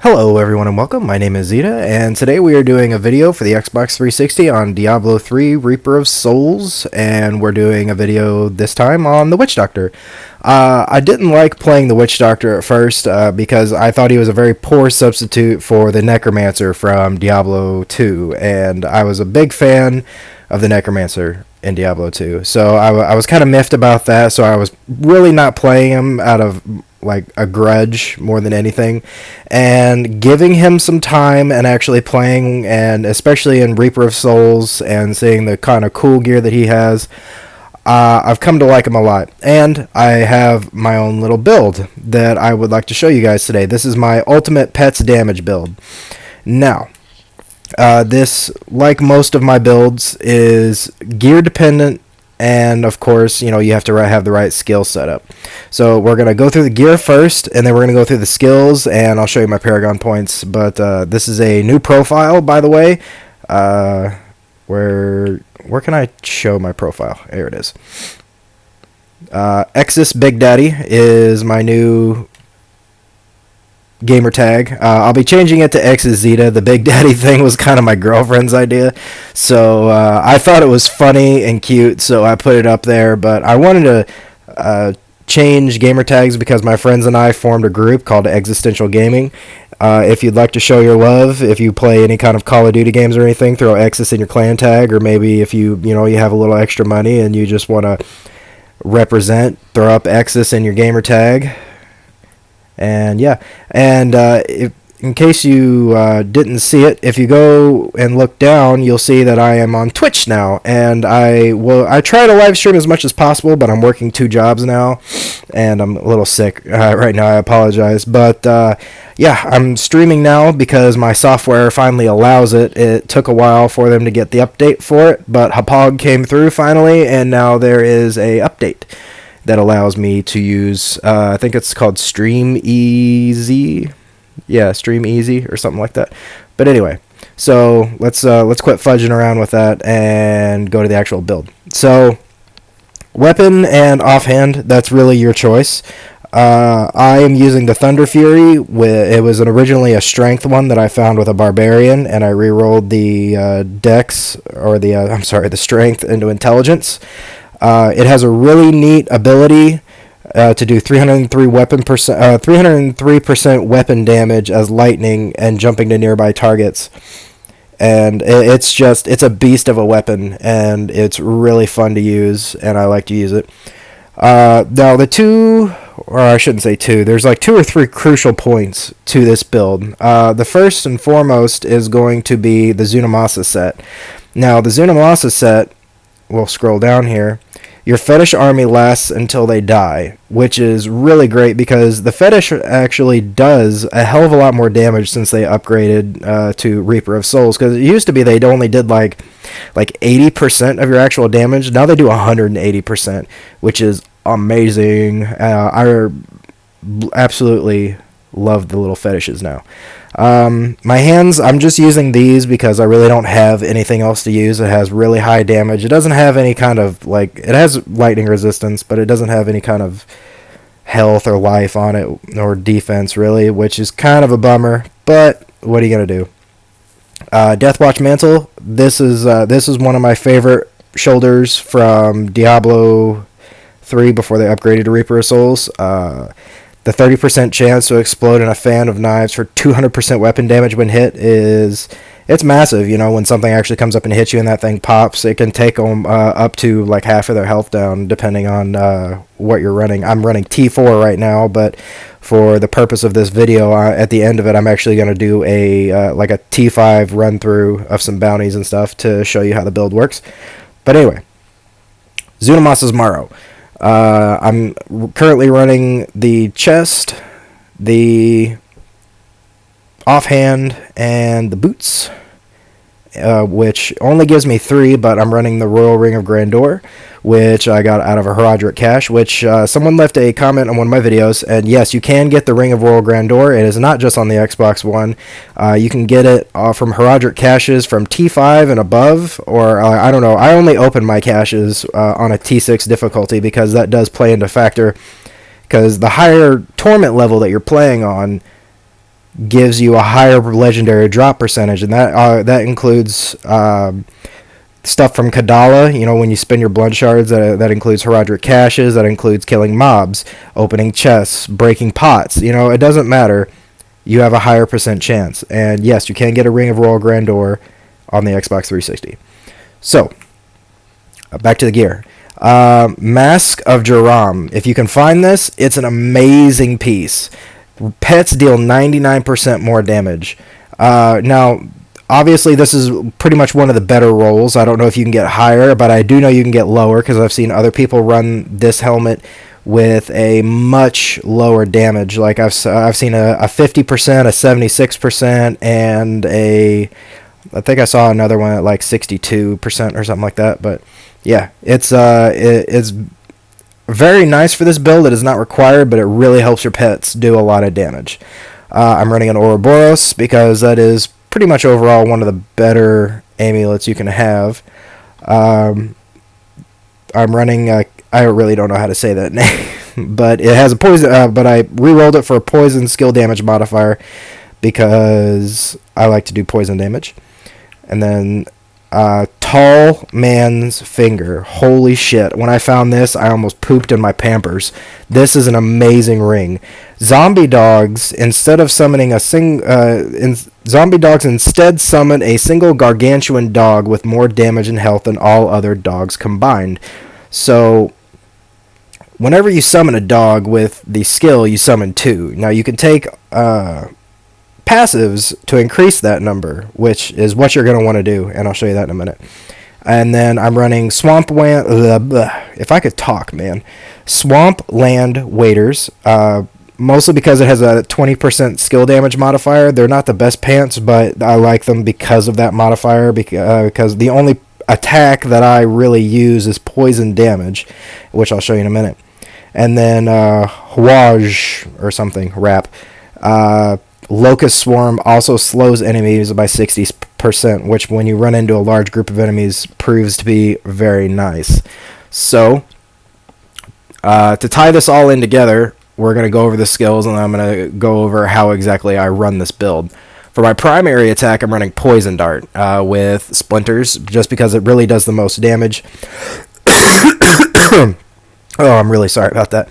Hello everyone and welcome, my name is Zeta, and today we are doing a video for the Xbox 360 on Diablo 3 Reaper of Souls, and we're doing a video this time on the Witch Doctor. I didn't like playing the Witch Doctor at first because I thought he was a very poor substitute for the Necromancer from Diablo 2, and I was a big fan of the Necromancer in Diablo 2, so I was kind of miffed about that, so I was really not playing him out of like a grudge more than anything, and giving him some time and actually playing, and especially in Reaper of Souls and seeing the kind of cool gear that he has, I've come to like him a lot, and I have my own little build that I would like to show you guys today. This is my ultimate pets damage build. Now, this, like most of my builds, is gear dependent, and of course, you know, you have to have the right skill setup. So we're going to go through the gear first, and then we're going to go through the skills, and I'll show you my Paragon points. But this is a new profile, by the way. Where can I show my profile? There it is. Exis Big Daddy is my new gamer tag. I'll be changing it to X's Zeta. The Big Daddy thing was kind of my girlfriend's idea, so I thought it was funny and cute, so I put it up there. But I wanted to change gamer tags because my friends and I formed a group called Existential Gaming. If you'd like to show your love, if you play any kind of Call of Duty games or anything, throw Exis in your clan tag, or maybe if you have a little extra money and you just want to represent, throw up Exis in your gamer tag. And yeah, and in case you didn't see it, if you go and look down, you'll see that I am on Twitch now, and I try to live stream as much as possible, but I'm working 2 jobs now, and I'm a little sick right now. I apologize, but yeah, I'm streaming now because my software finally allows it. It took a while for them to get the update for it, but Hapog came through finally, and now there is a update that allows me to use, I think it's called Stream Easy. Yeah, Stream Easy or something like that. But anyway, so let's quit fudging around with that and go to the actual build. So, weapon and offhand, that's really your choice. I am using the Thunder Fury. It was originally a strength one that I found with a barbarian, and I re-rolled the dex, or the strength into intelligence. It has a really neat ability to do 303% weapon damage as lightning and jumping to nearby targets. And it's a beast of a weapon, and it's really fun to use, and I like to use it. Now the two, or I shouldn't say two, there's like 2 or 3 crucial points to this build. The first and foremost is going to be the Zunamasa set. Now the Zunamasa set, we'll scroll down here. Your fetish army lasts until they die, which is really great because the fetish actually does a hell of a lot more damage since they upgraded to Reaper of Souls. Because it used to be they only did like 80% of your actual damage. Now they do 180%, which is amazing. I absolutely love the little fetishes now. My hands, I'm just using these because I really don't have anything else to use. It has really high damage. It doesn't have any kind of, it has lightning resistance, but it doesn't have any kind of health or life on it, or defense really, which is kind of a bummer, but what are you going to do? Deathwatch Mantle, this is one of my favorite shoulders from Diablo 3 before they upgraded to Reaper of Souls. The 30% chance to explode in a fan of knives for 200% weapon damage when hit it's massive. You know, when something actually comes up and hits you and that thing pops, it can take them up to like half of their health down, depending on what you're running. I'm running T4 right now, but for the purpose of this video, at the end of it, I'm actually going to do a T5 run through of some bounties and stuff to show you how the build works. But anyway, Zunamasa's Morrow. I'm currently running the chest, the offhand, and the boots, which only gives me 3, but I'm running the Royal Ring of Grandeur, which I got out of a Herodric cache, which someone left a comment on one of my videos, and yes, you can get the Ring of Royal Grandeur. It is not just on the Xbox One. You can get it from Herodric caches from T5 and above, or I don't know. I only open my caches on a T6 difficulty because that does play into factor, because the higher torment level that you're playing on, gives you a higher legendary drop percentage, and that includes stuff from Kadala. You know, when you spend your blood shards, that includes Herodric caches, that includes killing mobs, opening chests, breaking pots. You know, it doesn't matter. You have a higher percent chance. And yes, you can get a Ring of Royal Grandeur on the Xbox 360. So, back to the gear. Mask of Jaram. If you can find this, it's an amazing piece. Pets deal 99% more damage. Now, obviously, this is pretty much one of the better rolls. I don't know if you can get higher, but I do know you can get lower because I've seen other people run this helmet with a much lower damage. Like I've seen a 50%, a 76%, and I think I saw another one at like 62% or something like that. But yeah, it's very nice for this build. It is not required, but it really helps your pets do a lot of damage. I'm running an Ouroboros because that is pretty much overall one of the better amulets you can have. I'm running, I really don't know how to say that name, but it has a poison, but I re-rolled it for a poison skill damage modifier because I like to do poison damage. And then Tall Man's Finger. Holy shit. When I found this, I almost pooped in my Pampers. This is an amazing ring. Zombie dogs, instead summon a single gargantuan dog with more damage and health than all other dogs combined. So, whenever you summon a dog with the skill, you summon two. Now, you can take passives to increase that number, which is what you're going to want to do, and I'll show you that in a minute. And then I'm running Swampland, if I could talk, man. Swampland Waders, mostly because it has a 20% skill damage modifier. They're not the best pants, but I like them because of that modifier, because the only attack that I really use is poison damage, which I'll show you in a minute. And then Hwaj, or something, rap. Locust Swarm also slows enemies by 60%, which when you run into a large group of enemies proves to be very nice. So, to tie this all in together, we're going to go over the skills, and I'm going to go over how exactly I run this build. For my primary attack, I'm running Poison Dart with Splinters, just because it really does the most damage. Oh, I'm really sorry about that.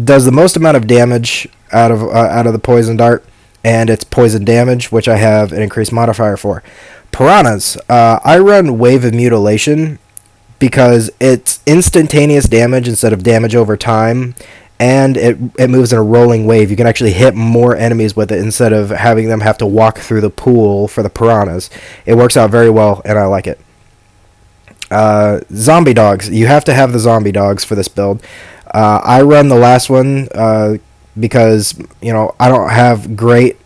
Does the most amount of damage out of the Poison Dart, and it's poison damage, which I have an increased modifier for. Piranhas, I run Wave of Mutilation because it's instantaneous damage instead of damage over time, and it moves in a rolling wave. You can actually hit more enemies with it instead of having them have to walk through the pool for the piranhas. It works out very well, and I like it. Zombie dogs. You have to have the zombie dogs for this build. I run the last one because, you know, I don't have great...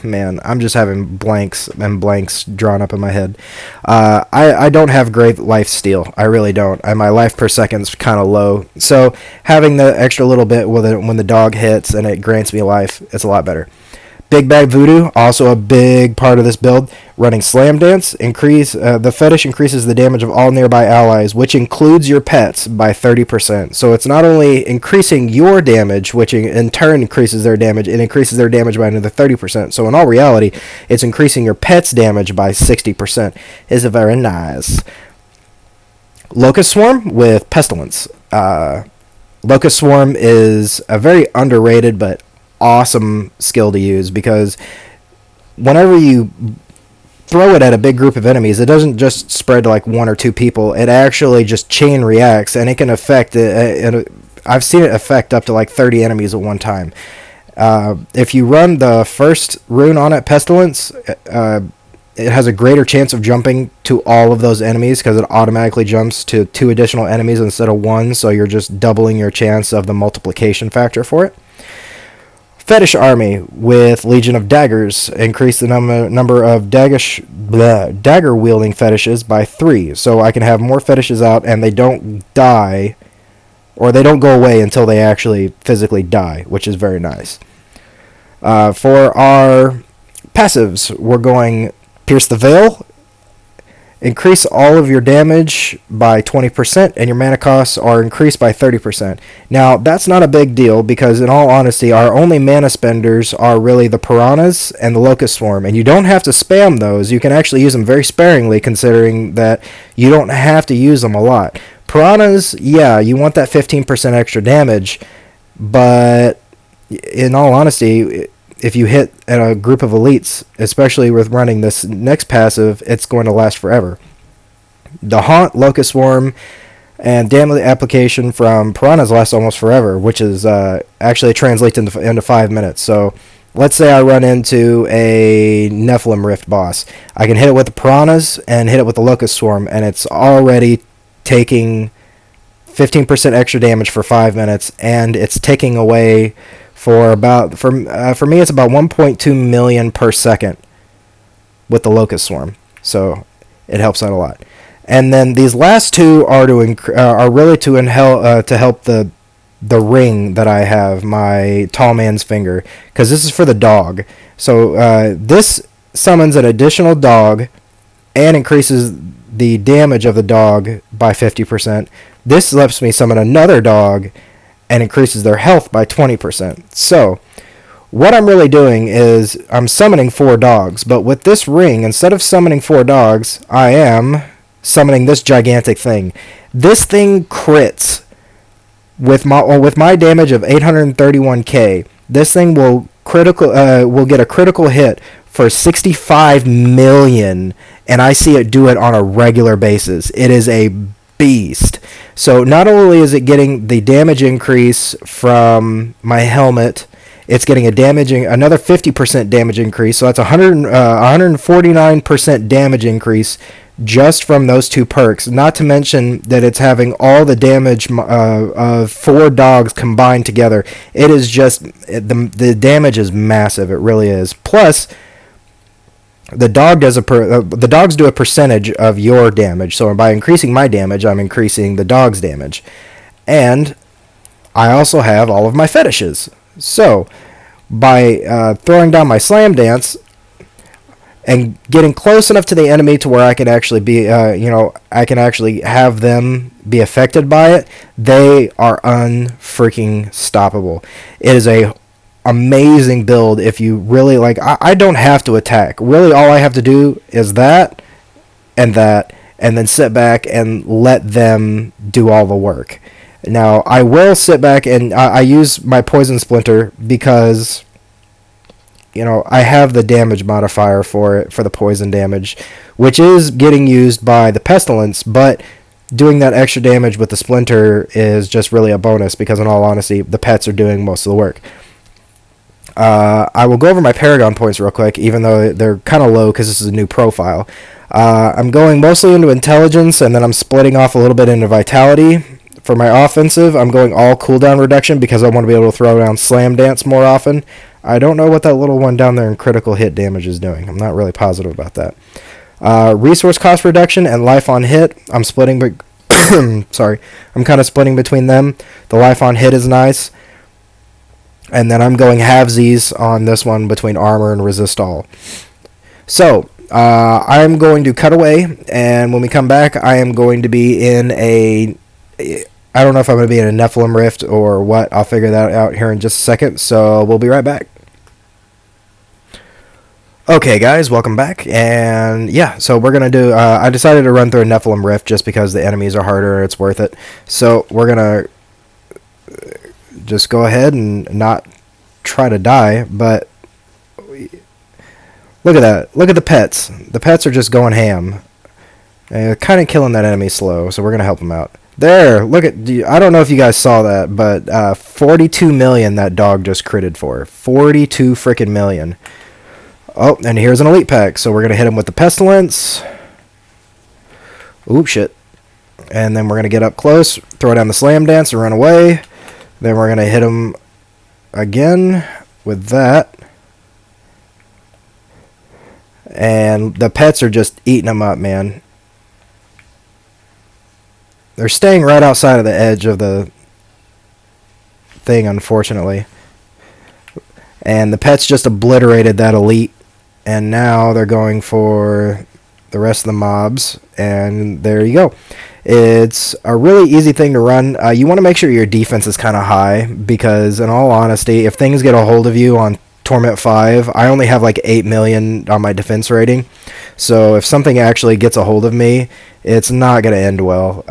man, I'm just having blanks and blanks drawn up in my head. I don't have great life steal. I really don't. My life per second's kind of low. So having the extra little bit when the dog hits and it grants me life, it's a lot better. Big Bag Voodoo, also a big part of this build. Running Slam Dance, the fetish increases the damage of all nearby allies, which includes your pets, by 30%. So it's not only increasing your damage, which in turn increases their damage, it increases their damage by another 30%. So in all reality, it's increasing your pet's damage by 60%. It's very nice. Locust Swarm with Pestilence. Locust Swarm is a very underrated but awesome skill to use, because whenever you throw it at a big group of enemies, it doesn't just spread to like one or two people. It actually just chain reacts, and it can affect it. I've seen it affect up to like 30 enemies at one time. If you run the first rune on it, Pestilence, it has a greater chance of jumping to all of those enemies because it automatically jumps to 2 additional enemies instead of 1, so you're just doubling your chance of the multiplication factor for it. Fetish Army with Legion of Daggers. Increase the number of dagger-wielding fetishes by 3. So I can have more fetishes out, and they don't die, or they don't go away until they actually physically die, which is very nice. For our passives, we're going Pierce the Veil, Increase all of your damage by 20%, and your mana costs are increased by 30%. Now, that's not a big deal because, in all honesty, our only mana spenders are really the Piranhas and the Locust Swarm, and you don't have to spam those. You can actually use them very sparingly, considering that you don't have to use them a lot. Piranhas, yeah, you want that 15% extra damage, but in all honesty, if you hit a group of elites, especially with running this next passive, it's going to last forever. The Haunt, Locust Swarm, and Damage application from Piranhas last almost forever, which is actually translates into 5 minutes. So let's say I run into a Nephilim Rift boss. I can hit it with the Piranhas and hit it with the Locust Swarm, and it's already taking 15% extra damage for 5 minutes, and it's taking away for me it's about 1.2 million per second with the Locust Swarm, so it helps out a lot. And then these last two are really to help the ring that I have, my Tall Man's Finger, because this is for the dog. So this summons an additional dog and increases the damage of the dog by 50%. This lets me summon another dog and increases their health by 20%. So what I'm really doing is I'm summoning 4 dogs, but with this ring, instead of summoning 4 dogs, I am summoning this gigantic thing. This thing crits with my damage of 831k. This thing will get a critical hit for 65 million, and I see it do it on a regular basis. It is a beast. So not only is it getting the damage increase from my helmet, it's getting another 50% damage increase. So that's 149% damage increase just from those 2 perks. Not to mention that it's having all the damage of 4 dogs combined together. It is just the damage is massive. It really is. Plus, the dogs do a percentage of your damage. So by increasing my damage, I'm increasing the dog's damage. And I also have all of my fetishes. So by throwing down my Slam Dance and getting close enough to the enemy to where I can actually I can actually have them be affected by it, they are unfreaking stoppable. It is a amazing build if you really like. I don't have to attack. Really, all I have to do is that, and then sit back and let them do all the work. Now, I will sit back and I use my Poison Splinter because, I have the damage modifier for it, for the poison damage, which is getting used by the Pestilence, but doing that extra damage with the Splinter is just really a bonus because, in all honesty, the pets are doing most of the work. I will go over my Paragon points real quick, even though they're kind of low because this is a new profile. I'm going mostly into Intelligence, and then I'm splitting off a little bit into Vitality. For my offensive, I'm going all cooldown reduction because I want to be able to throw down Slam Dance more often. I don't know what that little one down there in critical hit damage is doing. I'm not really positive about that. Resource cost reduction and life on hit, I'm splitting. Sorry, I'm kind of splitting between them. The life on hit is nice. And then I'm going halvesies on this one between armor and resist all. So, I'm going to cut away, and when we come back, I am going to be in I don't know if I'm going to be in a Nephilim Rift or what. I'll figure that out here in just a second, so we'll be right back. Okay, guys, welcome back, and yeah, so we're going to do, I decided to run through a Nephilim Rift just because the enemies are harder, it's worth it. So, we're going to just go ahead and not try to die, but look at that. Look at the pets. The pets are just going ham. Kind of killing that enemy slow, so we're going to help them out. There, look at, I don't know if you guys saw that, but 42 million that dog just critted for. 42 freaking million. Oh, and here's an elite pack, so we're going to hit him with the Pestilence. Oop, shit. And then we're going to get up close, throw down the Slam Dance and run away. Then we're going to hit him again with that. And the pets are just eating them up, man. They're staying right outside of the edge of the thing, unfortunately. And the pets just obliterated that elite. And now they're going for the rest of the mobs, and there you go. It's a really easy thing to run. You want to make sure your defense is kind of high, because in all honesty, if things get a hold of you on Torment 5, I only have like 8 million on my defense rating. So if something actually gets a hold of me, it's not going to end well.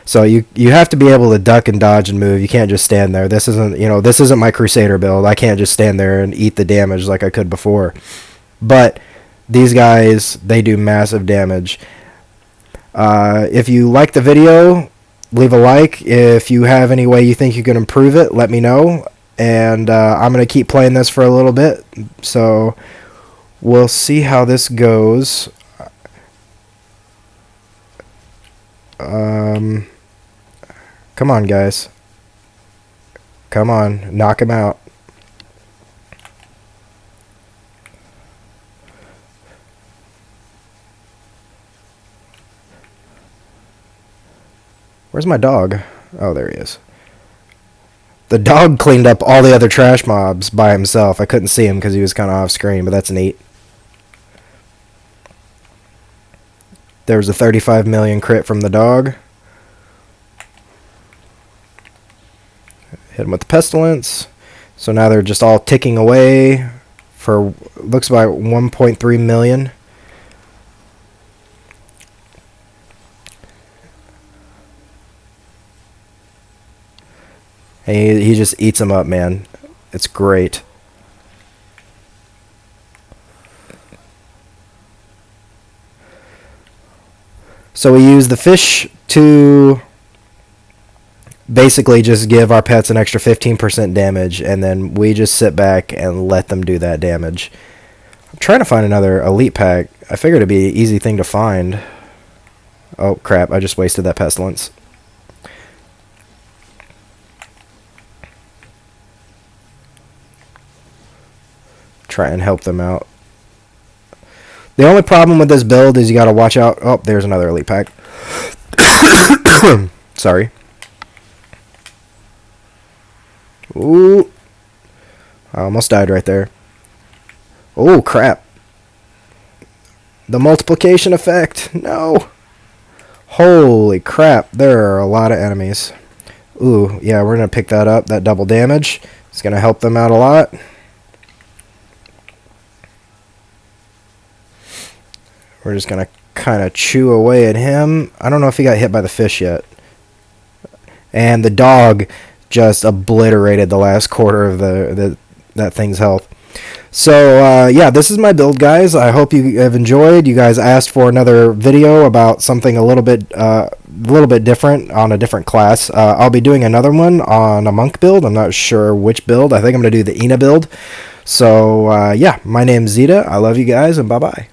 So you have to be able to duck and dodge and move. You can't just stand there. This isn't my Crusader build. I can't just stand there and eat the damage like I could before. But these guys, they do massive damage. If you like the video, leave a like. If you have any way you think you can improve it, let me know. And I'm going to keep playing this for a little bit. So we'll see how this goes. Come on, guys. Come on. Knock him out. Where's my dog? Oh, there he is. The dog cleaned up all the other trash mobs by himself. I couldn't see him because he was kind of off screen, but that's neat. There was a 35 million crit from the dog. Hit him with the pestilence. So now they're just all ticking away for, looks like 1.3 million. And he just eats them up, man. It's great. So we use the fish to basically just give our pets an extra 15% damage, and then we just sit back and let them do that damage. I'm trying to find another elite pack. I figured it'd be an easy thing to find. Oh, crap. I just wasted that pestilence. Try and help them out. The only problem with this build is you gotta watch out. Oh, there's another elite pack. Sorry. Ooh. I almost died right there. Oh, crap. The multiplication effect. No. Holy crap. There are a lot of enemies. Ooh, yeah, we're gonna pick that up. That double damage. It's gonna help them out a lot. We're just going to kind of chew away at him. I don't know if he got hit by the fish yet. And the dog just obliterated the last quarter of that thing's health. So, yeah, this is my build, guys. I hope you have enjoyed. You guys asked for another video about something a little bit different on a different class. I'll be doing another one on a monk build. I'm not sure which build. I think I'm going to do the Ina build. So, yeah, my name's Zeta. I love you guys, and bye-bye.